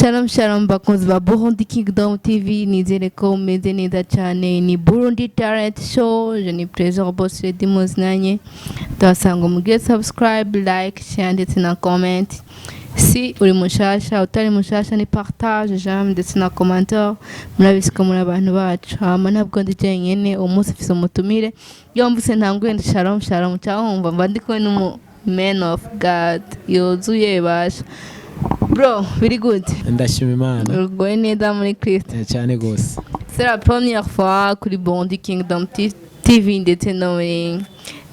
Shalom shalom bakunzi ba Burundi Kingdom TV nizere ko meze neza cyane ni Burundi Talent Show je ni President Boss Lady Muzinanye twasanga mugire subscribe like share ndetse na comment si uri mushasha utari mushasha ni partage j'aime ndetse na commentaire murabisika muri abantu bacu hama ntabwo ndi jenyene umunsi mfise umutumire yomvise ntangwe ndi shalom shalom cyangwa mba ndi ko n'umu man of God yozuye basha. Bro, very good. Ndashima Imana. Ugoye neza muri Kristo. Cyane gose. C'est la première fois kuri Burundi Kingdom TV ndetse no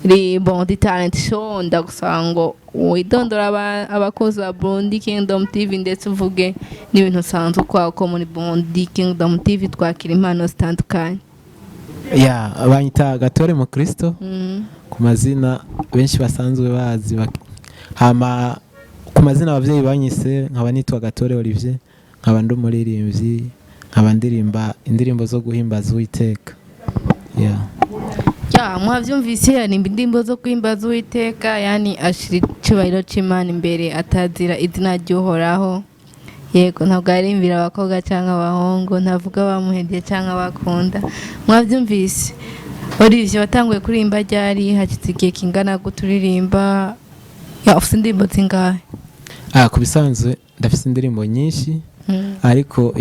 muri Burundi Talent Show ndagusango widondora abakozi ba Burundi Kingdom TV ndetse uvuge n'ibintu sanzwe kwako muri Burundi Kingdom TV twakira impano zitandukanye. Ya, abanyita Gatore mu Kristo. Ku mazina benshi basanzwe bazi hama ku mazina abavyeyi banyise nkaba nitwa Gatore Olivier nkaba ndi umuririmbyi nkaba ndirimba indirimbo zo guhimbaza Uwiteka. Mwavyumvise yani indirimbo zo guhimbaza Uwiteka yani ashira icubahiro c'Imana imbere atazira izina ry'Uhoraho. Yego ntabwo arimbira abakobwa cyangwa abahungu ntavuga bamuhediye cyangwa bakunda. Mwavyumvise Olivier watanguye kuririmba ryari hakitse igihe kingana guturirimba ufite indirimbo zingahe? Kubisanzwe ndafise indirimbo nyinshi ariko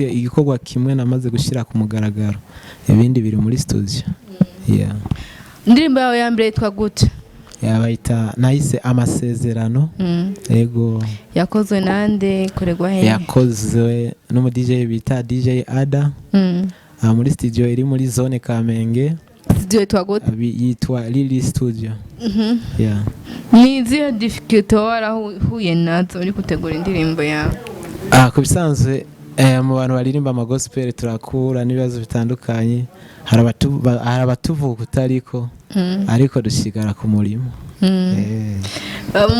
igikorwa kimwe namaze gushira ku mugaragaro ibindi biri muri studio. Indirimbo yawe ya mbere yitwa gute? Bayita nahise amasezerano. Yego yakozwe nande koregwa he? Yakozwe no mu DJ bita DJ Ada muri studio iri muri zone Kamenge. Studio yitwa gute? Yitwa Lily Studio. Ni izihe difficulty warahuye nazo uri gutegura indirimbo yawe? Kubisanzwe mu bantu baririmba ama gospel turakura n'ibibazo bitandukanye hari abatuvuga utariko ariko dushigara ku murimo.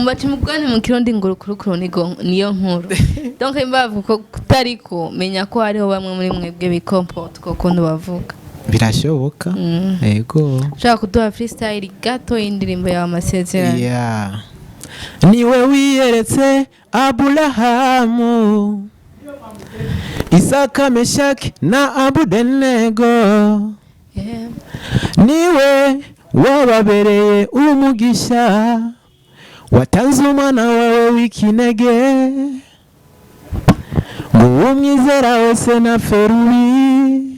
Mbaci mugani mu kirundi ngurukuru niyo nkuru. Donc imbavu ko kutariko menya ko hariho bamwe muri mwebwe bikomport ko kuntu bavuga. Birashoboka. Yego. Ushaka kuduha freestyle gato y'indirimbo yawe amasezerano? Niwe wiyeretse Aburahamu, Isaka, Meshaki na Abudenego. Niwe wababereye umugisha, watanze umwana wawe w'ikinege, ngo umwizera wese na ferubi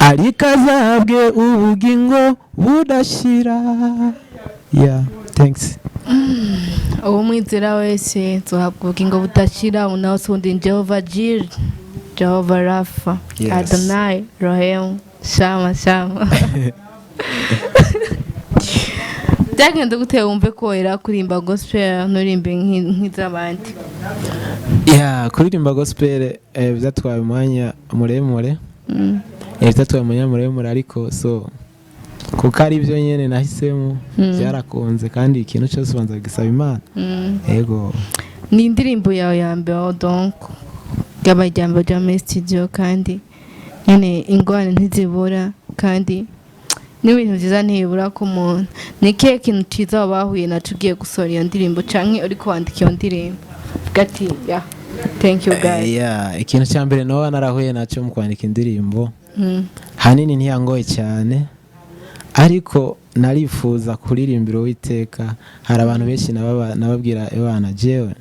alikazabwe ubugingo budashira. Thanks. Umwizera wese tuhabwa ubugingo budashira unawusundi Jehovah Jireh, Jehovah Rapha, Adonai, Rohem, Shama. Byagenda gute wumve ko era kurimba gospel nurimbe nk'izabandi? Kuririmba gospel byatwaye umwanya muremure. Byatwaye umwanya muremure ariko kuko ari byo nyene nahisemo byarakunze kandi ikintu cyose banza gisaba Imana. Yego. Ni indirimbo yawe ya mbere donc y'abajyamba bya studio kandi nyene ingwane ntizibura kandi n'ibintu byiza ntibura ku muntu. Ni kihe kintu cyiza wabahuye naco ugiye gusora iyo ndirimbo canke uri kwandika iyo ndirimbo? Gati thank you guys. Ikintu cya mbere no narahuye naco mu kwandika indirimbo hanini ntiyangoye cyane ariko narifuza kuririmbira Uwiteka. Hari abantu benshi nababwira abana jewe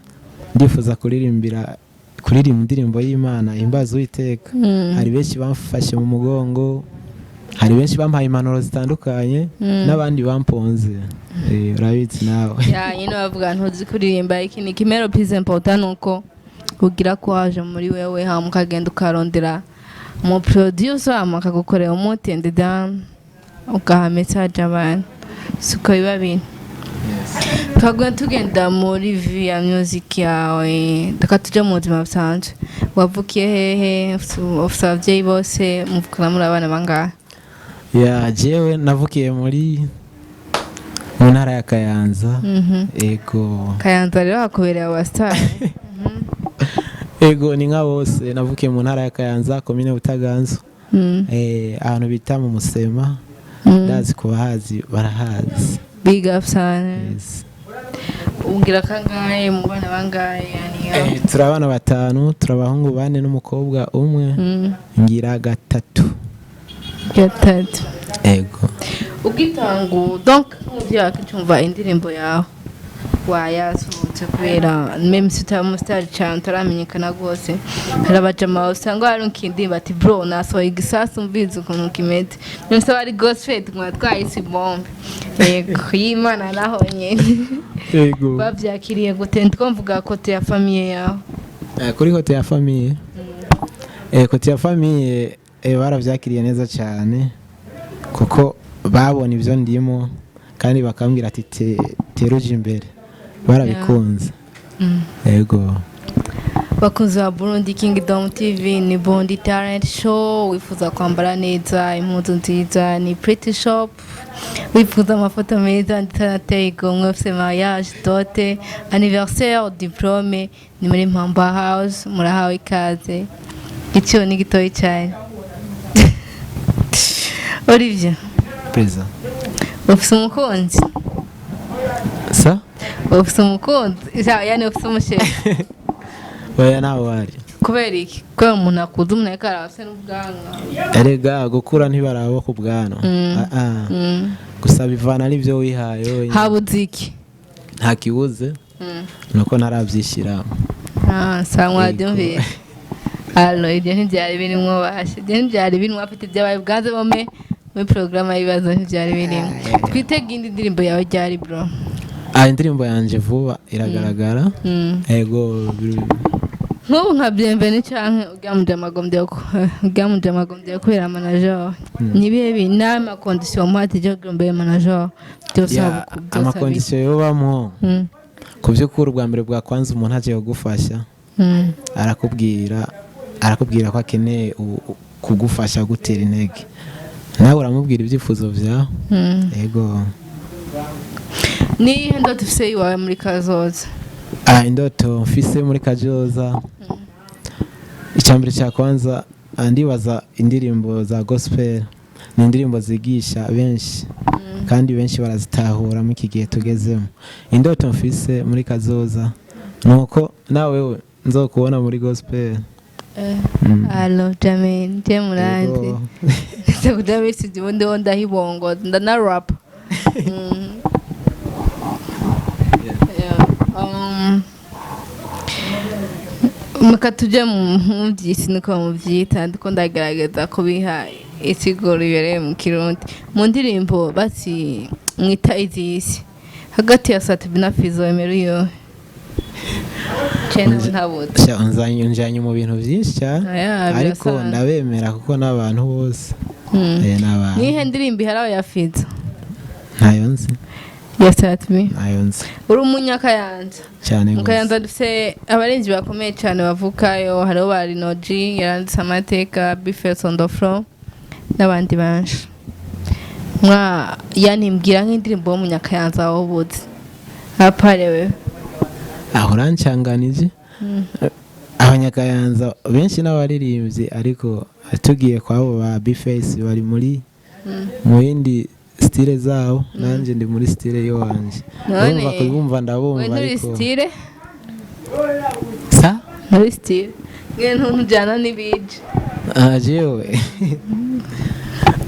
ndifuza kuririmba indirimbo y'Imana imbaza Uwiteka. Hari benshi bamfashe mu mugongo, hari benshi bampaye impanuro zitandukanye n'abandi bamponze. Urabizi nawe. Nyine bavuga ntuzi kuririmba iki ni kimero plus important nuko kugira ko haje muri wewe mukagenda ukarondera mu producer amakagukorera umutende dan ugaha message abantu suko biba bintu. Twagenda tugenda muri via music yawe tukatuja mu buzima busanzwe. Wavukiye hehe? Ufite abavyeyi bose muvukana muri abana bangahe? Jewe navukiye mu ntara ya Kayanza. Ego. Kayanza rero hakubereye abastar. Ego ni nka bose navukiye mu ntara ya Kayanza komine Butaganzwa. Ahantu bita mu Musema. Ndazi ko bahazi barahazi. Big up sana. Ungira kangahe mu bana bangahe yani turi abana batanu, turi abahungu 4 n'umukobwa umwe. Ngira gatatu. Ego. Ugitangu donc muvyaka cyumva indirimbo yawe wayasohotse kubera même si utamustar cyane taramenyekana gose harabajama usanga hari nkindi bati bro nasohoye igisasu mbizi ukuntu kimeze nse bari gospel twatwaye isi bombe yego yimana naho nyene Ego. bavyakiriye gute ndumvuga kote ya famille yawe kuri kote ya famille kote ya famille baravyakiriye neza cyane kuko babona ivyo ndimo kandi bakambwira ati teruje imbere barabikunze. Ego. Bakunzi ba Burundi Kingdom TV ni Burundi Talent Show, wifuza kwambara neza impuzu nziza ni Pretty Shop, wifuza amafoto meza ndetse igomwe ufite mariage, dote, anniversaire, diplome ni muri Mpamba House, murahawe ikaze. Icyo ni gitoyi cyane. Olivier Preza. ufite umukunzi? Sa? Ufite umukunzi? Yani ufite umushehe? Oya nawe wari. Kubera iki? Kubera umuntu akuze umuntu ariko arafite n'ubwanwa. Erega gukura ntibarabo ku bwanwa. Gusa bivana n'ivyo wihaye. Habuze iki? Nta kibuze. Nuko naravyishira. Sangwa dyumvira. Allo ibyo ntibyari birimwo bashe. Ibyo ntibyari birimwo afite ibyabaye bwanze bome muri programme y'ibibazo ntibyari birimwo. Twitega indi ndirimbo yawe ryari bro? Indirimbo yanje vuba iragaragara. Ego. Nk'ubu nka bienvenue canke ugamuje amagombe kubera manager nibihe binama condition mwati jo gombe manager byose ama condition yo bamwo kuvyukura ubwa mbere bwa kwanza umuntu aje kugufasha arakubwira ko akeneye kugufasha gutera intege nawe uramubwira ibyifuzo vyawe. Ego. Ni ndoto ufise iwawe muri kazoza? Indoto mfise muri kazoza icyambere cya kwanza ndibaza indirimbo za gospel ni indirimbo zigisha benshi kandi benshi barazitahura mu kigihe tugezemo. Indoto mfise muri kazoza nuko nawe nzokubona muri gospel. Allo Jamen je muranzi se kudabisi dibundi onda hibongo ndana rap. Muka tujya mu byisi niko mubyita ndiko ndagerageza kubiha isiguro ibereye mu Kirundi. Mu ndirimbo bati mwita izisi hagati ya Satubi na Fizo Emeriyo cyane ntabuze unzanye mu bintu byinshi cyane ariko ndabemera kuko n'abantu bose. Nihe ndirimbo haraho ya Fizo? Ntayo nzi. Yasatubi ayonze uri umunyakayanza cyane mukayanza dufite abarenzi bakomeye cyane bavukayo hariho bari Noji yaranditse amateka Bifes on the floor n'abandi banshi yanimbwira nk'indirimbo y'umunyakayanza aho butse aparewe aho rancanganije. Abanyakayanza benshi n'abaririmbyi ariko tugiye kwabo ba Bifes bari muri mu yindi style zao nanje ndi muri style yo wanje urumva kubumva ndabumva ariko muri style sa muri style ngene njana nibije jewe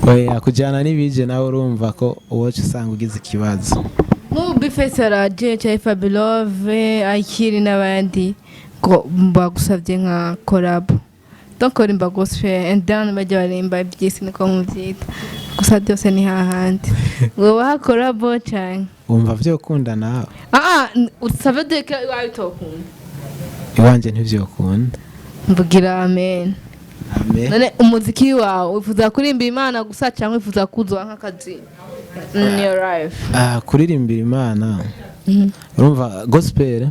oya kujana nibije nawe urumva ko uwoce usanga ugize ikibazo mu Bifese radio cya Fabilove akiri n'abandi ko bagusavye nka collab donc rimba gospel and then bajya barimba byisi niko muvyita gusa byose ni hahandi wowe hakora bo cyane umva byo kunda nawe usave de que wabitokunda iwanje ntivyo kunda mvugira amen none umuziki wawe ufuza kuririmba Imana gusa cyangwa ufuza kuzwa nk'akazi in your life? Kuririmbira Imana urumva gospel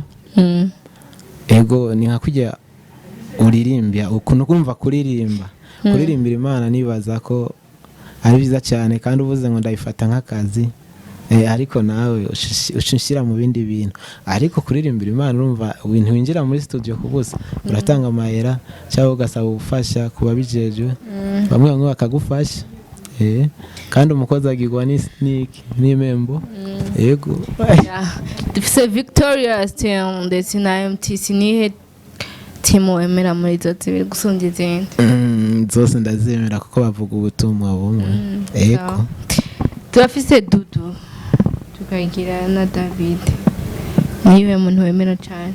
ego ni nka kujya uririmbya ukuntu kumva kuririmbira Imana nibaza ko ari byiza cyane kandi uvuze ngo ndayifata nk'akazi ariko nawe ushishira mu bindi bintu ariko kuririmbira Imana urumva ibintu winjira muri studio kubusa uratanga amahera cyangwa ugasaba ubufasha kuba bijejwe bamwe bakagufasha kandi umukozi agirwa n'imembo yego dufise Victorious team ndetse na MTC nihe timu emera muri izo zibiri gusumba izindi zose ndazemera kuko bavuga ubutumwa bumwe yego turafise Dudu tukagira na David niwe muntu wemera cyane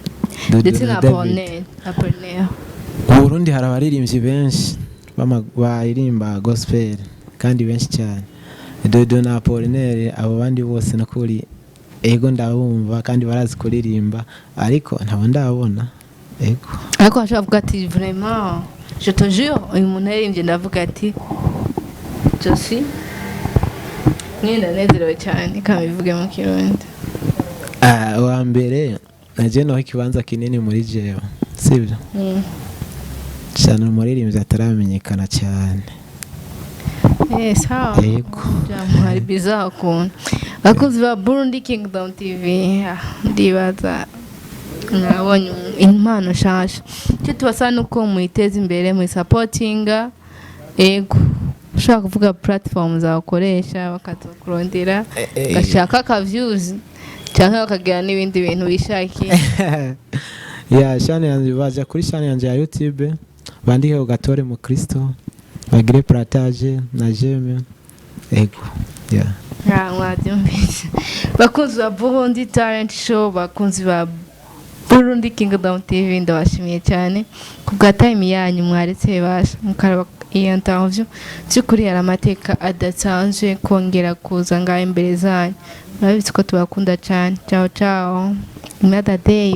ndetse na Bonnet mu Burundi hari abaririmbyi benshi baririmba gospel kandi benshi cyane Dodo na Apollinaire abo bandi bose nakuri ego ndabumva kandi barazi kuririmba ariko ntabo ndabona ego ariko ashobora kuvuga ati vraiment je te jure uyu muntu yaririmbye ndavuga ati je suis mwenda nezerewe cyane kamivuge mu Kirundi wa mbere naje no ikibanza kinini muri jewe sibyo cyane umuririmbyi ataramenyekana cyane sawa yego hari bizarre kuntu bakunzi ba Burundi Kingdom TV ndibaza mwabonye impano shasha cyo tubasa nuko muyiteza imbere mu supportinga yego ushaka kuvuga platform zakoresha bakazokurondera gashaka ka views cyangwa bakagira n'ibindi bintu bishakiye channel yanjye baje kuri channel yanjye ya YouTube bandike Gatore mu Kristo bagire partage na j'aime ego mwabyumvise bakunzi ba Burundi Talent Show bakunzi ba Burundi Kingdom TV ndabashimiye cyane ku bwa time yanyu mwaretse basha mukaraba iyi interview cyukuri yari amateka adasanzwe kongera kuza ngaho imbere zanyu murabizi ko tubakunda cyane ciao another day